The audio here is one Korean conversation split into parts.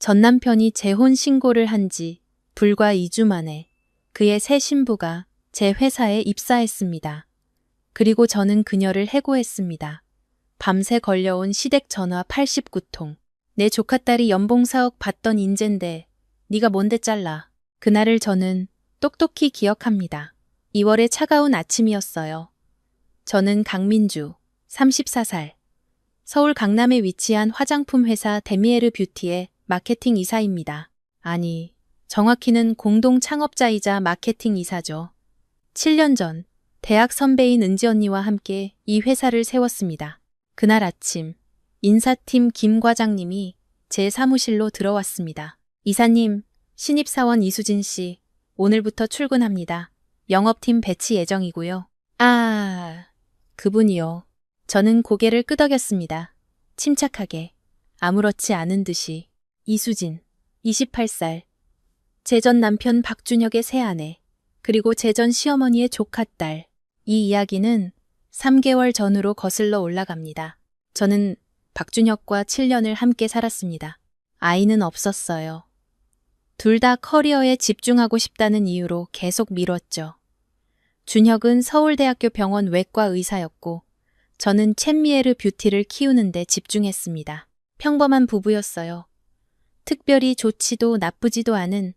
전 남편이 재혼 신고를 한 지 불과 2주 만에 그의 새 신부가 제 회사에 입사했습니다. 그리고 저는 그녀를 해고했습니다. 밤새 걸려온 시댁 전화 89통. 내 조카딸이 연봉 4억 받던 인젠데 네가 뭔데 잘라. 그날을 저는 똑똑히 기억합니다. 2월의 차가운 아침이었어요. 저는 강민주, 34살. 서울 강남에 위치한 화장품 회사 데미에르 뷰티의 마케팅 이사입니다. 아니, 정확히는 공동 창업자이자 마케팅 이사죠. 7년 전 대학 선배인 은지 언니와 함께 이 회사를 세웠습니다. 그날 아침 인사팀 김 과장님이 제 사무실로 들어왔습니다. 이사님, 신입사원 이수진 씨, 오늘부터 출근합니다. 영업팀 배치 예정이고요. 아, 그분이요. 저는 고개를 끄덕였습니다. 침착하게, 아무렇지 않은 듯이. 이수진, 28살. 제 전 남편 박준혁의 새 아내, 그리고 제 전 시어머니의 조카딸. 이 이야기는 3개월 전으로 거슬러 올라갑니다. 저는 박준혁과 7년을 함께 살았습니다. 아이는 없었어요. 둘 다 커리어에 집중하고 싶다는 이유로 계속 미뤘죠. 준혁은 서울대학교 병원 외과 의사였고 저는 챗미에르 뷰티를 키우는데 집중했습니다. 평범한 부부였어요. 특별히 좋지도 나쁘지도 않은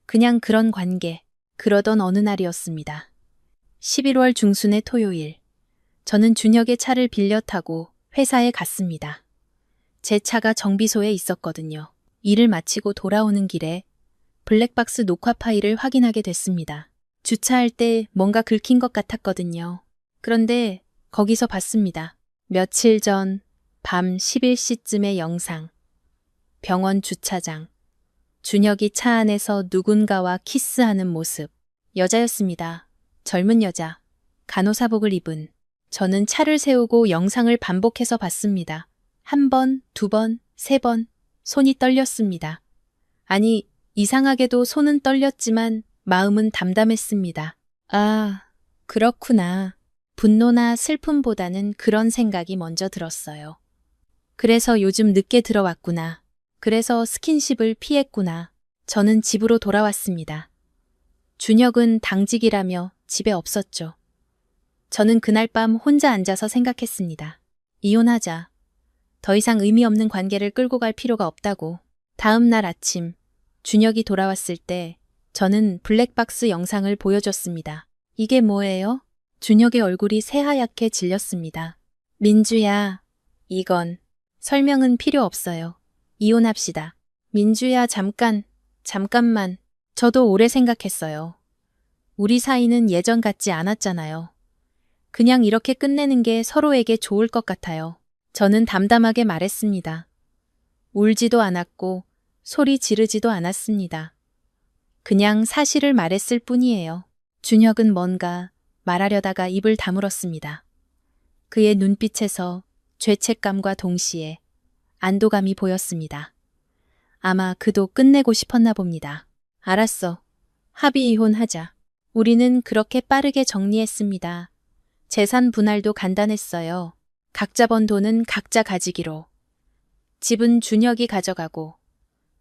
그냥 그런 관계. 그러던 어느 날이었습니다. 11월 중순의 토요일. 저는 준혁의 차를 빌려 타고 회사에 갔습니다. 제 차가 정비소에 있었거든요. 일을 마치고 돌아오는 길에 블랙박스 녹화 파일을 확인하게 됐습니다. 주차할 때 뭔가 긁힌 것 같았거든요. 그런데 거기서 봤습니다. 며칠 전 밤 11시쯤의 영상. 병원 주차장. 준혁이 차 안에서 누군가와 키스하는 모습. 여자였습니다. 젊은 여자. 간호사복을 입은. 저는 차를 세우고 영상을 반복해서 봤습니다. 1번, 2번, 3번. 손이 떨렸습니다. 아니, 이상하게도 손은 떨렸지만 마음은 담담했습니다. 아, 그렇구나. 분노나 슬픔보다는 그런 생각이 먼저 들었어요. 그래서 요즘 늦게 들어왔구나. 그래서 스킨십을 피했구나. 저는 집으로 돌아왔습니다. 준혁은 당직이라며 집에 없었죠. 저는 그날 밤 혼자 앉아서 생각했습니다. 이혼하자. 더 이상 의미 없는 관계를 끌고 갈 필요가 없다고. 다음 날 아침, 준혁이 돌아왔을 때 저는 블랙박스 영상을 보여줬습니다. 이게 뭐예요? 준혁의 얼굴이 새하얗게 질렸습니다. 민주야, 이건 설명은 필요 없어요. 이혼합시다. 민주야, 잠깐만. 저도 오래 생각했어요. 우리 사이는 예전 같지 않았잖아요. 그냥 이렇게 끝내는 게 서로에게 좋을 것 같아요. 저는 담담하게 말했습니다. 울지도 않았고 소리 지르지도 않았습니다. 그냥 사실을 말했을 뿐이에요. 준혁은 뭔가 말하려다가 입을 다물었습니다. 그의 눈빛에서 죄책감과 동시에 안도감이 보였습니다. 아마 그도 끝내고 싶었나 봅니다. 알았어. 합의 이혼하자. 우리는 그렇게 빠르게 정리했습니다. 재산 분할도 간단했어요. 각자 번 돈은 각자 가지기로. 집은 준혁이 가져가고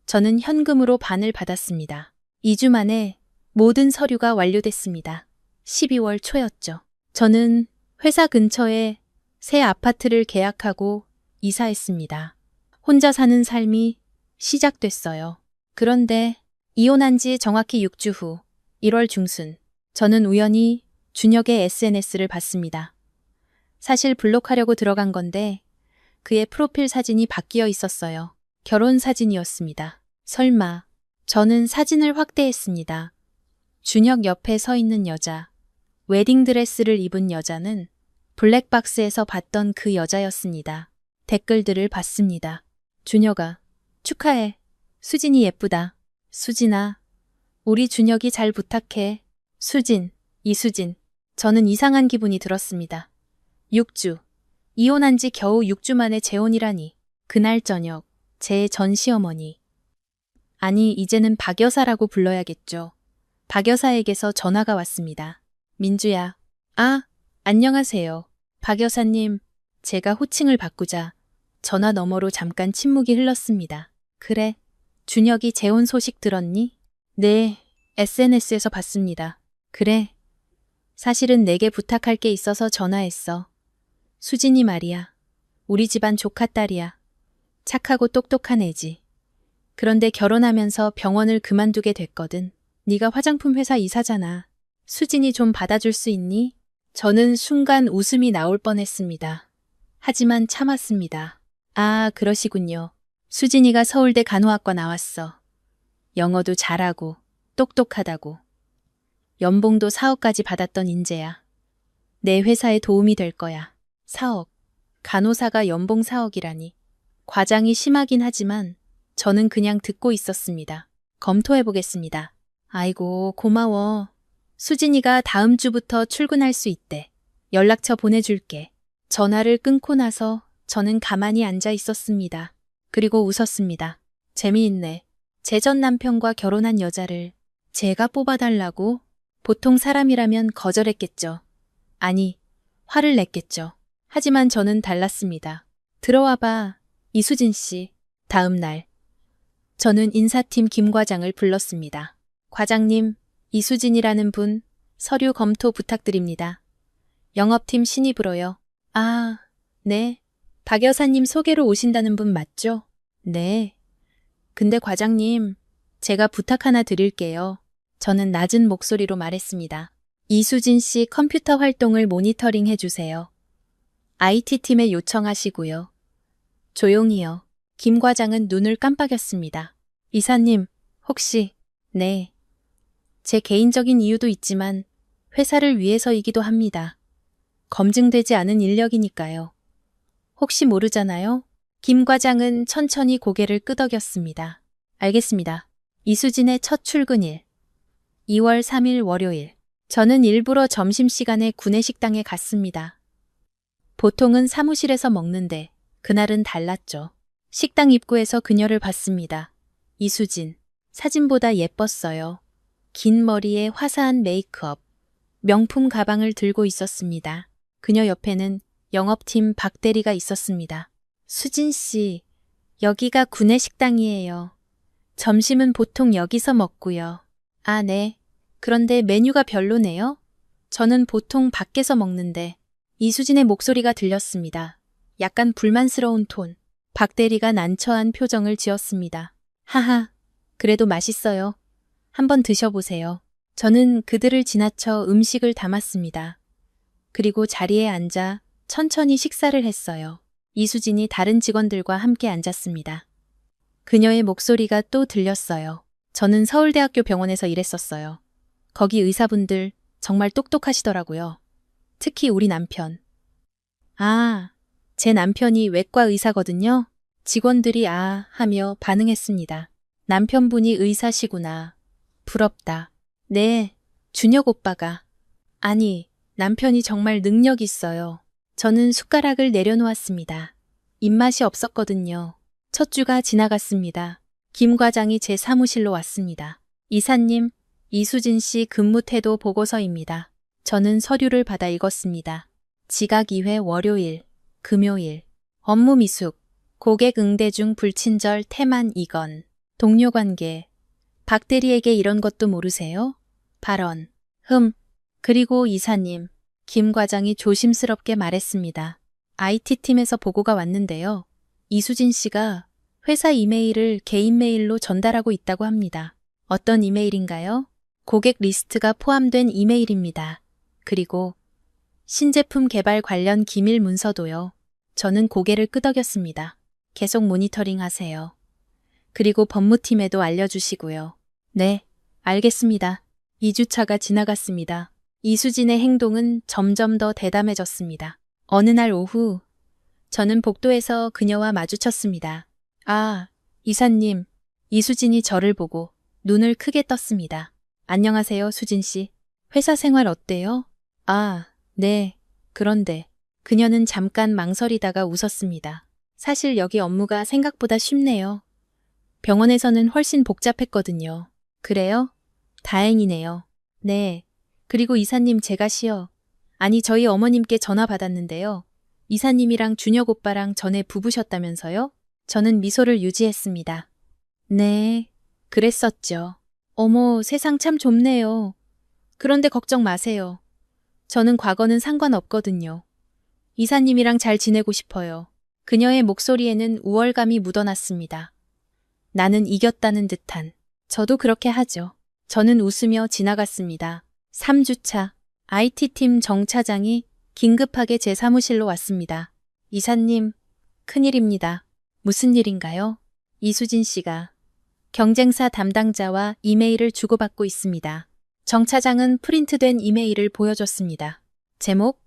저는 현금으로 반을 받았습니다. 2주 만에 모든 서류가 완료됐습니다. 12월 초였죠. 저는 회사 근처에 새 아파트를 계약하고 이사했습니다. 혼자 사는 삶이 시작됐어요. 그런데 이혼한 지 정확히 6주 후 1월 중순 저는 우연히 준혁의 SNS를 봤습니다. 사실 블록하려고 들어간 건데 그의 프로필 사진이 바뀌어 있었어요. 결혼 사진이었습니다. 설마. 저는 사진을 확대했습니다. 준혁 옆에 서 있는 여자, 웨딩드레스를 입은 여자는 블랙박스에서 봤던 그 여자였습니다. 댓글들을 봤습니다. 준혁아, 축하해. 수진이 예쁘다. 수진아, 우리 준혁이 잘 부탁해. 수진, 이수진. 저는 이상한 기분이 들었습니다. 6주. 이혼한 지 겨우 6주 만에 재혼이라니. 그날 저녁, 제 전 시어머니. 아니, 이제는 박 여사라고 불러야겠죠. 박 여사에게서 전화가 왔습니다. 민주야. 아, 안녕하세요. 박 여사님, 제가 호칭을 바꾸자 전화 너머로 잠깐 침묵이 흘렀습니다. 그래, 준혁이 재혼 소식 들었니? 네, SNS에서 봤습니다. 그래. 사실은 내게 부탁할 게 있어서 전화했어. 수진이 말이야. 우리 집안 조카 딸이야. 착하고 똑똑한 애지. 그런데 결혼하면서 병원을 그만두게 됐거든. 네가 화장품 회사 이사잖아. 수진이 좀 받아줄 수 있니? 저는 순간 웃음이 나올 뻔했습니다. 하지만 참았습니다. 아, 그러시군요. 수진이가 서울대 간호학과 나왔어. 영어도 잘하고 똑똑하다고. 연봉도 4억까지 받았던 인재야. 내 회사에 도움이 될 거야. 4억. 간호사가 연봉 4억이라니. 과장이 심하긴 하지만 저는 그냥 듣고 있었습니다. 검토해보겠습니다. 아이고, 고마워. 수진이가 다음 주부터 출근할 수 있대. 연락처 보내줄게. 전화를 끊고 나서 저는 가만히 앉아 있었습니다. 그리고 웃었습니다. 재미있네. 제 전 남편과 결혼한 여자를 제가 뽑아달라고? 보통 사람이라면 거절했겠죠. 아니, 화를 냈겠죠. 하지만 저는 달랐습니다. 들어와 봐, 이수진 씨. 다음 날, 저는 인사팀 김 과장을 불렀습니다. 과장님, 이수진이라는 분, 서류 검토 부탁드립니다. 영업팀 신입으로요. 아, 네. 박 여사님 소개로 오신다는 분 맞죠? 네. 근데 과장님, 제가 부탁 하나 드릴게요. 저는 낮은 목소리로 말했습니다. 이수진 씨 컴퓨터 활동을 모니터링 해주세요. IT팀에 요청하시고요. 조용히요. 김 과장은 눈을 깜빡였습니다. 이사님, 혹시, 네. 제 개인적인 이유도 있지만 회사를 위해서이기도 합니다. 검증되지 않은 인력이니까요. 혹시 모르잖아요? 김 과장은 천천히 고개를 끄덕였습니다. 알겠습니다. 이수진의 첫 출근일. 2월 3일 월요일. 저는 일부러 점심시간에 구내식당에 갔습니다. 보통은 사무실에서 먹는데 그날은 달랐죠. 식당 입구에서 그녀를 봤습니다. 이수진. 사진보다 예뻤어요. 긴 머리에 화사한 메이크업. 명품 가방을 들고 있었습니다. 그녀 옆에는 영업팀 박 대리가 있었습니다. 수진 씨, 여기가 구내식당이에요. 점심은 보통 여기서 먹고요. 아, 네. 그런데 메뉴가 별로네요. 저는 보통 밖에서 먹는데. 이수진의 목소리가 들렸습니다. 약간 불만스러운 톤. 박 대리가 난처한 표정을 지었습니다. 하하, 그래도 맛있어요. 한번 드셔보세요. 저는 그들을 지나쳐 음식을 담았습니다. 그리고 자리에 앉아 천천히 식사를 했어요. 이수진이 다른 직원들과 함께 앉았습니다. 그녀의 목소리가 또 들렸어요. 저는 서울대학교 병원에서 일했었어요. 거기 의사분들 정말 똑똑하시더라고요. 특히 우리 남편. 아, 제 남편이 외과 의사거든요. 직원들이 아 하며 반응했습니다. 남편분이 의사시구나. 부럽다. 네, 준혁 오빠가. 아니, 남편이 정말 능력 있어요. 저는 숟가락을 내려놓았습니다. 입맛이 없었거든요. 첫 주가 지나갔습니다. 김 과장이 제 사무실로 왔습니다. 이사님, 이수진 씨 근무 태도 보고서입니다. 저는 서류를 받아 읽었습니다. 지각 2회 월요일, 금요일, 업무 미숙, 고객 응대 중 불친절 태만 2건, 동료 관계, 박 대리에게 이런 것도 모르세요? 발언, 그리고 이사님, 김 과장이 조심스럽게 말했습니다. IT팀에서 보고가 왔는데요. 이수진 씨가 회사 이메일을 개인 메일로 전달하고 있다고 합니다. 어떤 이메일인가요? 고객 리스트가 포함된 이메일입니다. 그리고 신제품 개발 관련 기밀 문서도요. 저는 고개를 끄덕였습니다. 계속 모니터링 하세요. 그리고 법무팀에도 알려주시고요. 네, 알겠습니다. 2주차가 지나갔습니다. 이수진의 행동은 점점 더 대담해졌습니다. 어느 날 오후, 저는 복도에서 그녀와 마주쳤습니다. 아, 이사님. 이수진이 저를 보고 눈을 크게 떴습니다. 안녕하세요, 수진 씨. 회사 생활 어때요? 아, 네. 그런데 그녀는 잠깐 망설이다가 웃었습니다. 사실 여기 업무가 생각보다 쉽네요. 병원에서는 훨씬 복잡했거든요. 그래요? 다행이네요. 네. 그리고 이사님 제가 아니 저희 어머님께 전화 받았는데요. 이사님이랑 준혁 오빠랑 전에 부부셨다면서요? 저는 미소를 유지했습니다. 네, 그랬었죠. 어머, 세상 참 좁네요. 그런데 걱정 마세요. 저는 과거는 상관없거든요. 이사님이랑 잘 지내고 싶어요. 그녀의 목소리에는 우월감이 묻어났습니다. 나는 이겼다는 듯한. 저도 그렇게 하죠. 저는 웃으며 지나갔습니다. 3주차. IT팀 정 차장이 긴급하게 제 사무실로 왔습니다. 이사님, 큰일입니다. 무슨 일인가요? 이수진 씨가 경쟁사 담당자와 이메일을 주고받고 있습니다. 정 차장은 프린트된 이메일을 보여줬습니다. 제목,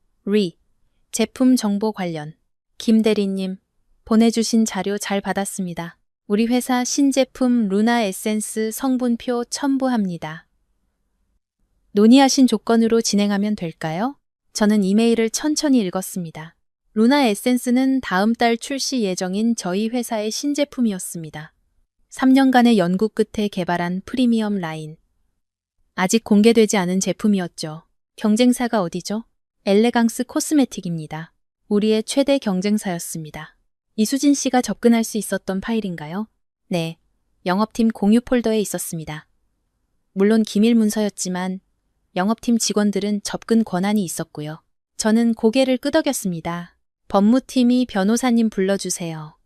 제품 정보 관련. 김 대리님, 보내주신 자료 잘 받았습니다. 우리 회사 신제품 루나 에센스 성분표 첨부합니다. 논의하신 조건으로 진행하면 될까요? 저는 이메일을 천천히 읽었습니다. 루나 에센스는 다음 달 출시 예정인 저희 회사의 신제품이었습니다. 3년간의 연구 끝에 개발한 프리미엄 라인. 아직 공개되지 않은 제품이었죠. 경쟁사가 어디죠? 엘레강스 코스메틱입니다. 우리의 최대 경쟁사였습니다. 이수진 씨가 접근할 수 있었던 파일인가요? 네, 영업팀 공유 폴더에 있었습니다. 물론 기밀 문서였지만 영업팀 직원들은 접근 권한이 있었고요. 저는 고개를 끄덕였습니다. 법무팀이 변호사님 불러주세요.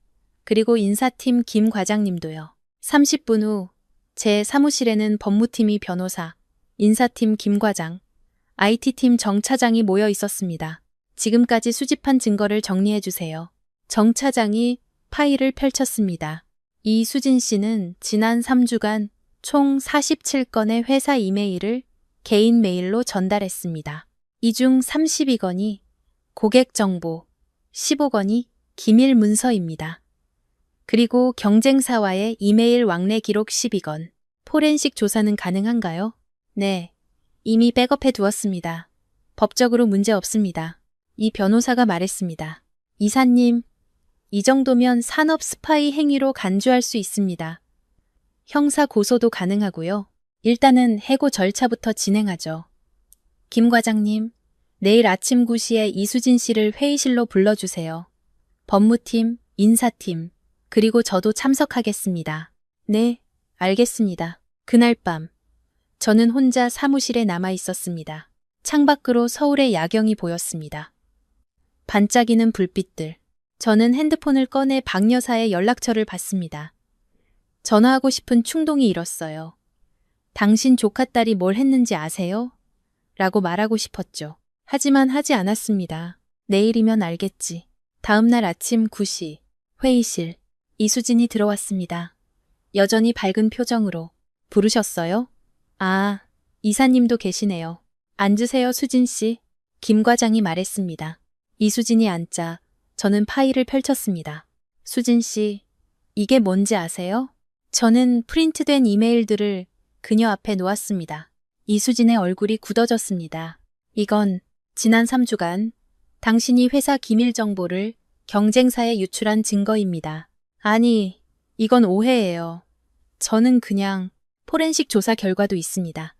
그리고 인사팀 김 과장님도요. 30분 후 제 사무실에는 법무팀이 변호사, 인사팀 김 과장, IT팀 정 차장이 모여 있었습니다. 지금까지 수집한 증거를 정리해 주세요. 정 차장이 파일을 펼쳤습니다. 이수진 씨는 지난 3주간 총 47건의 회사 이메일을 개인 메일로 전달했습니다. 이 중 32건이 고객 정보, 15건이 기밀 문서입니다. 그리고 경쟁사와의 이메일 왕래 기록 12건. 포렌식 조사는 가능한가요? 네, 이미 백업해 두었습니다. 법적으로 문제 없습니다. 이 변호사가 말했습니다. 이사님, 이 정도면 산업 스파이 행위로 간주할 수 있습니다. 형사 고소도 가능하고요. 일단은 해고 절차부터 진행하죠. 김 과장님, 내일 아침 9시에 이수진 씨를 회의실로 불러주세요. 법무팀, 인사팀, 그리고 저도 참석하겠습니다. 네, 알겠습니다. 그날 밤, 저는 혼자 사무실에 남아 있었습니다. 창밖으로 서울의 야경이 보였습니다. 반짝이는 불빛들. 저는 핸드폰을 꺼내 박 여사의 연락처를 받습니다. 전화하고 싶은 충동이 일었어요. 당신 조카딸이 뭘 했는지 아세요? 라고 말하고 싶었죠. 하지만 하지 않았습니다. 내일이면 알겠지. 다음 날 아침 9시, 회의실. 이수진이 들어왔습니다. 여전히 밝은 표정으로. 부르셨어요? 아, 이사님도 계시네요. 앉으세요, 수진 씨. 김 과장이 말했습니다. 이수진이 앉자 저는 파일을 펼쳤습니다. 수진 씨, 이게 뭔지 아세요? 저는 프린트된 이메일들을 그녀 앞에 놓았습니다. 이수진의 얼굴이 굳어졌습니다. 이건 지난 3주간 당신이 회사 기밀 정보를 경쟁사에 유출한 증거입니다. 아니, 이건 오해예요. 저는 그냥 포렌식 조사 결과도 있습니다.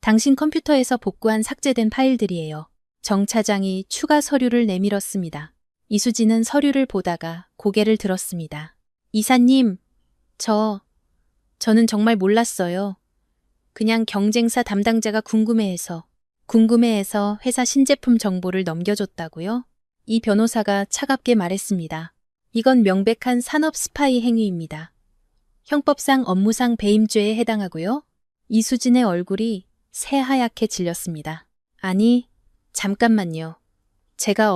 당신 컴퓨터에서 복구한 삭제된 파일들이에요. 정 차장이 추가 서류를 내밀었습니다. 이수진은 서류를 보다가 고개를 들었습니다. 이사님, 저는 정말 몰랐어요. 그냥 경쟁사 담당자가 궁금해해서 회사 신제품 정보를 넘겨줬다고요? 이 변호사가 차갑게 말했습니다. 이건 명백한 산업 스파이 행위입니다. 형법상 업무상 배임죄에 해당하고요. 이수진의 얼굴이 새하얗게 질렸습니다. 아니, 잠깐만요. 제가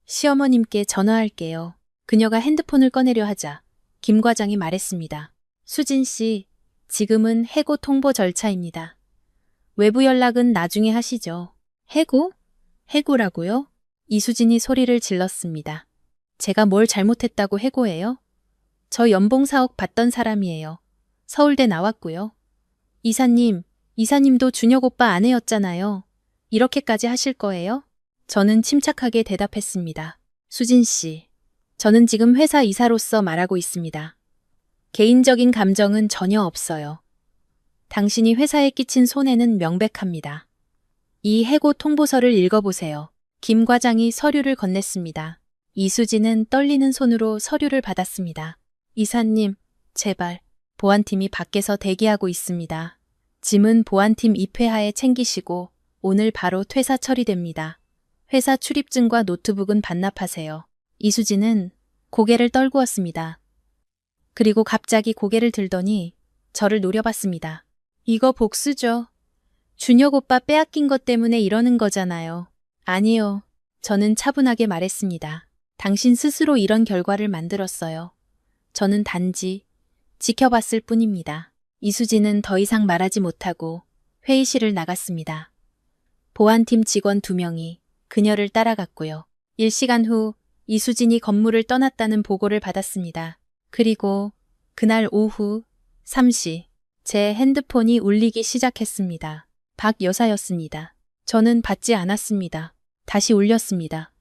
시어머님께 전화할게요. 그녀가 핸드폰을 꺼내려 하자 김 과장이 말했습니다. 수진 씨, 지금은 해고 통보 절차입니다. 외부 연락은 나중에 하시죠. 해고? 해고라고요? 이수진이 소리를 질렀습니다. 제가 뭘 잘못했다고 해고해요? 저 연봉 4억 받던 사람이에요. 서울대 나왔고요. 이사님도 준혁 오빠 아내였잖아요. 이렇게까지 하실 거예요? 저는 침착하게 대답했습니다. 수진 씨, 저는 지금 회사 이사로서 말하고 있습니다. 개인적인 감정은 전혀 없어요. 당신이 회사에 끼친 손해는 명백합니다. 이 해고 통보서를 읽어보세요. 김 과장이 서류를 건넸습니다. 이수진은 떨리는 손으로 서류를 받았습니다. 이사님, 제발. 보안팀이 밖에서 대기하고 있습니다. 짐은 보안팀 입회하에 챙기시고 오늘 바로 퇴사 처리됩니다. 회사 출입증과 노트북은 반납하세요. 이수진은 고개를 떨구었습니다. 그리고 갑자기 고개를 들더니 저를 노려봤습니다. 이거 복수죠. 준혁 오빠 빼앗긴 것 때문에 이러는 거잖아요. 아니요. 저는 차분하게 말했습니다. 당신 스스로 이런 결과를 만들었어요. 저는 단지 지켜봤을 뿐입니다. 이수진은 더 이상 말하지 못하고 회의실을 나갔습니다. 보안팀 직원 2명이 그녀를 따라갔고요. 1시간 후 이수진이 건물을 떠났다는 보고를 받았습니다. 그리고 그날 오후 3시 제 핸드폰이 울리기 시작했습니다. 박 여사였습니다. 저는 받지 않았습니다. 다시 울렸습니다.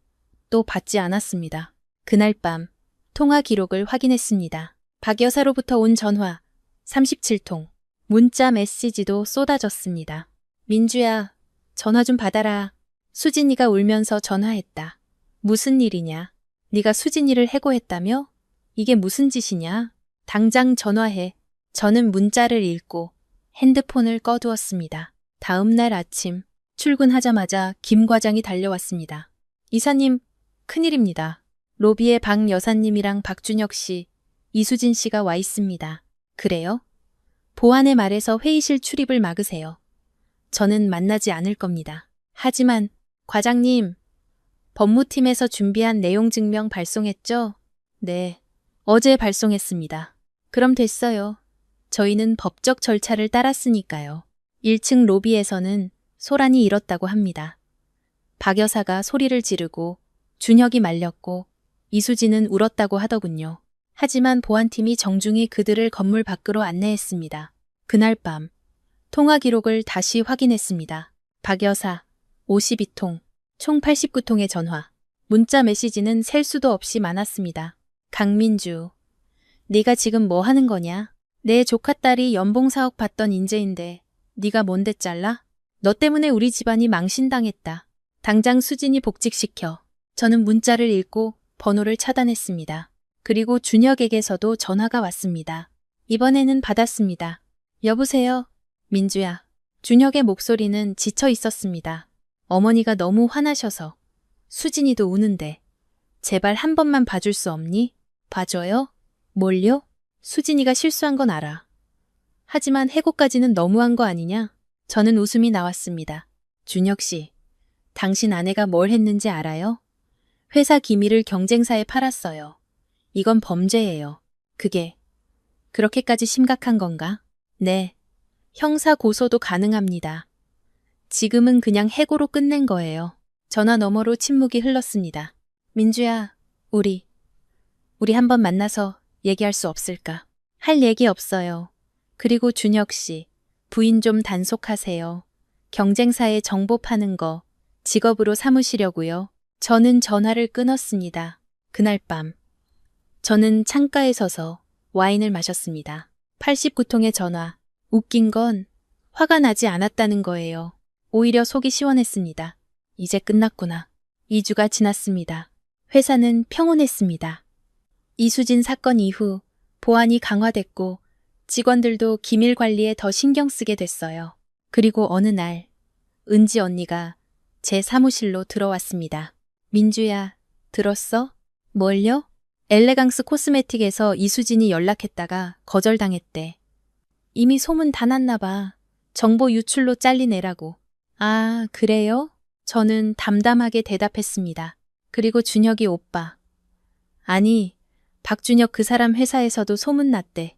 또 받지 않았습니다. 그날 밤 통화 기록을 확인했습니다. 박 여사로부터 온 전화 37통, 문자 메시지도 쏟아졌습니다. 민주야, 전화 좀 받아라. 수진이가 울면서 전화했다. 무슨 일이냐? 네가 수진이를 해고했다며? 이게 무슨 짓이냐? 당장 전화해. 저는 문자를 읽고 핸드폰을 꺼두었습니다. 다음 날 아침 출근하자마자 김 과장이 달려왔습니다. 이사님, 큰일입니다. 로비에 박 여사님이랑 박준혁 씨, 이수진 씨가 와 있습니다. 그래요? 보안의 말에서 회의실 출입을 막으세요. 저는 만나지 않을 겁니다. 하지만 과장님, 법무팀에서 준비한 내용 증명 발송했죠? 네, 어제 발송했습니다. 그럼 됐어요. 저희는 법적 절차를 따랐으니까요. 1층 로비에서는 소란이 일었다고 합니다. 박 여사가 소리를 지르고 준혁이 말렸고 이수진은 울었다고 하더군요. 하지만 보안팀이 정중히 그들을 건물 밖으로 안내했습니다. 그날 밤 통화 기록을 다시 확인했습니다. 박 여사 52통, 총 89통의 전화, 문자 메시지는 셀 수도 없이 많았습니다. 강민주, 네가 지금 뭐 하는 거냐? 내 조카 딸이 연봉 4억 받던 인재인데 네가 뭔데 잘라? 너 때문에 우리 집안이 망신당했다. 당장 수진이 복직시켜. 저는 문자를 읽고 번호를 차단했습니다. 그리고 준혁에게서도 전화가 왔습니다. 이번에는 받았습니다. 여보세요? 민주야. 준혁의 목소리는 지쳐 있었습니다. 어머니가 너무 화나셔서. 수진이도 우는데. 제발 한 번만 봐줄 수 없니? 봐줘요? 뭘요? 수진이가 실수한 건 알아. 하지만 해고까지는 너무한 거 아니냐? 저는 웃음이 나왔습니다. 준혁 씨, 당신 아내가 뭘 했는지 알아요? 회사 기밀을 경쟁사에 팔았어요. 이건 범죄예요. 그게 그렇게까지 심각한 건가? 네. 형사 고소도 가능합니다. 지금은 그냥 해고로 끝낸 거예요. 전화 너머로 침묵이 흘렀습니다. 민주야, 우리 한번 만나서 얘기할 수 없을까? 할 얘기 없어요. 그리고 준혁 씨, 부인 좀 단속하세요. 경쟁사에 정보 파는 거 직업으로 삼으시려고요. 저는 전화를 끊었습니다. 그날 밤 저는 창가에 서서 와인을 마셨습니다. 89통의 전화. 웃긴 건 화가 나지 않았다는 거예요. 오히려 속이 시원했습니다. 이제 끝났구나. 2주가 지났습니다. 회사는 평온했습니다. 이수진 사건 이후 보안이 강화됐고 직원들도 기밀 관리에 더 신경 쓰게 됐어요. 그리고 어느 날 은지 언니가 제 사무실로 들어왔습니다. 민주야, 들었어? 뭘요? 엘레강스 코스메틱에서 이수진이 연락했다가 거절당했대. 이미 소문 다 났나 봐. 정보 유출로 잘리내라고. 아, 그래요? 저는 담담하게 대답했습니다. 그리고 준혁이 오빠. 아니, 박준혁 그 사람 회사에서도 소문났대.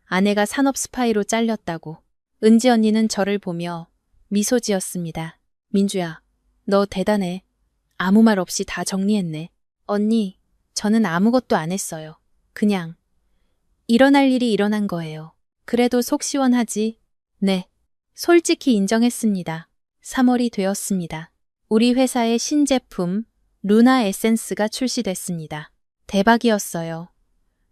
아내가 산업 스파이로 잘렸다고. 은지 언니는 저를 보며 미소 지었습니다. 민주야, 너 대단해. 아무 말 없이 다 정리했네. 언니, 저는 아무것도 안 했어요. 그냥 일어날 일이 일어난 거예요. 그래도 속 시원하지? 네, 솔직히 인정했습니다. 3월이 되었습니다. 우리 회사의 신제품 루나 에센스가 출시됐습니다. 대박이었어요.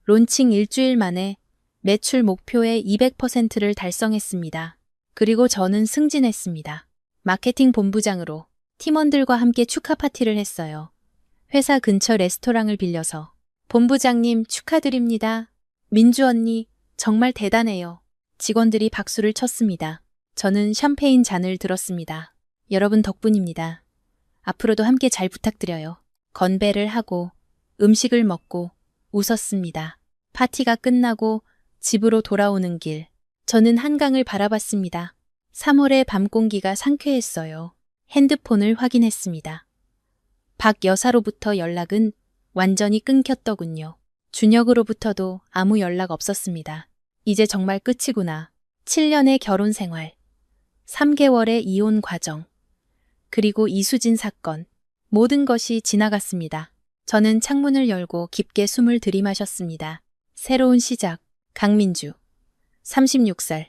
론칭 일주일 만에 매출 목표의 200%를 달성했습니다. 그리고 저는 승진했습니다. 마케팅 본부장으로 팀원들과 함께 축하 파티를 했어요. 회사 근처 레스토랑을 빌려서 본부장님 축하드립니다. 민주 언니 정말 대단해요. 직원들이 박수를 쳤습니다. 저는 샴페인 잔을 들었습니다. 여러분 덕분입니다. 앞으로도 함께 잘 부탁드려요. 건배를 하고 음식을 먹고 웃었습니다. 파티가 끝나고 집으로 돌아오는 길, 저는 한강을 바라봤습니다. 3월의 밤 공기가 상쾌했어요. 핸드폰을 확인했습니다. 박 여사로부터 연락은 완전히 끊겼더군요. 준혁으로부터도 아무 연락 없었습니다. 이제 정말 끝이구나. 7년의 결혼 생활, 3개월의 이혼 과정, 그리고 이수진 사건, 모든 것이 지나갔습니다. 저는 창문을 열고 깊게 숨을 들이마셨습니다. 새로운 시작, 강민주, 36살,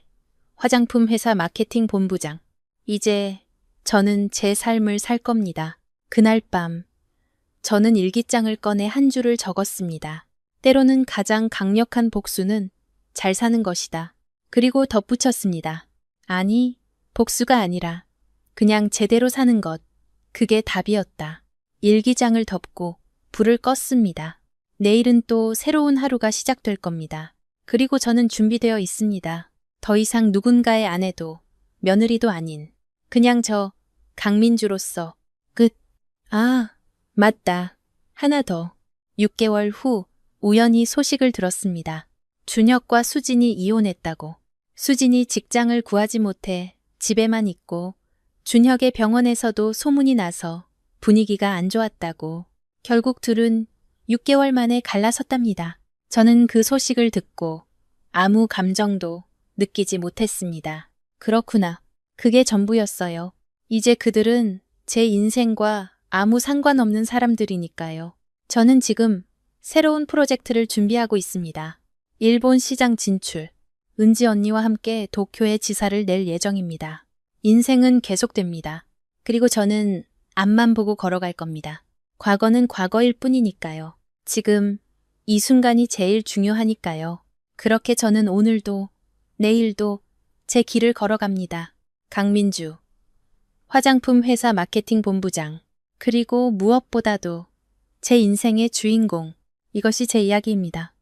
화장품 회사 마케팅 본부장. 이제 저는 제 삶을 살 겁니다. 그날 밤, 저는 일기장을 꺼내 한 줄을 적었습니다. 때로는 가장 강력한 복수는 잘 사는 것이다. 그리고 덧붙였습니다. 아니, 복수가 아니라 그냥 제대로 사는 것. 그게 답이었다. 일기장을 덮고 불을 껐습니다. 내일은 또 새로운 하루가 시작될 겁니다. 그리고 저는 준비되어 있습니다. 더 이상 누군가의 아내도 며느리도 아닌 그냥 저 강민주로서 끝. 아, 맞다. 하나 더. 6개월 후 우연히 소식을 들었습니다. 준혁과 수진이 이혼했다고. 수진이 직장을 구하지 못해 집에만 있고 준혁의 병원에서도 소문이 나서 분위기가 안 좋았다고. 결국 둘은 6개월 만에 갈라섰답니다. 저는 그 소식을 듣고 아무 감정도 느끼지 못했습니다. 그렇구나. 그게 전부였어요. 이제 그들은 제 인생과 아무 상관없는 사람들이니까요. 저는 지금 새로운 프로젝트를 준비하고 있습니다. 일본 시장 진출. 은지 언니와 함께 도쿄에 지사를 낼 예정입니다. 인생은 계속됩니다. 그리고 저는 앞만 보고 걸어갈 겁니다. 과거는 과거일 뿐이니까요. 지금 이 순간이 제일 중요하니까요. 그렇게 저는 오늘도 내일도 제 길을 걸어갑니다. 강민주, 화장품 회사 마케팅 본부장, 그리고 무엇보다도 제 인생의 주인공. 이것이 제 이야기입니다.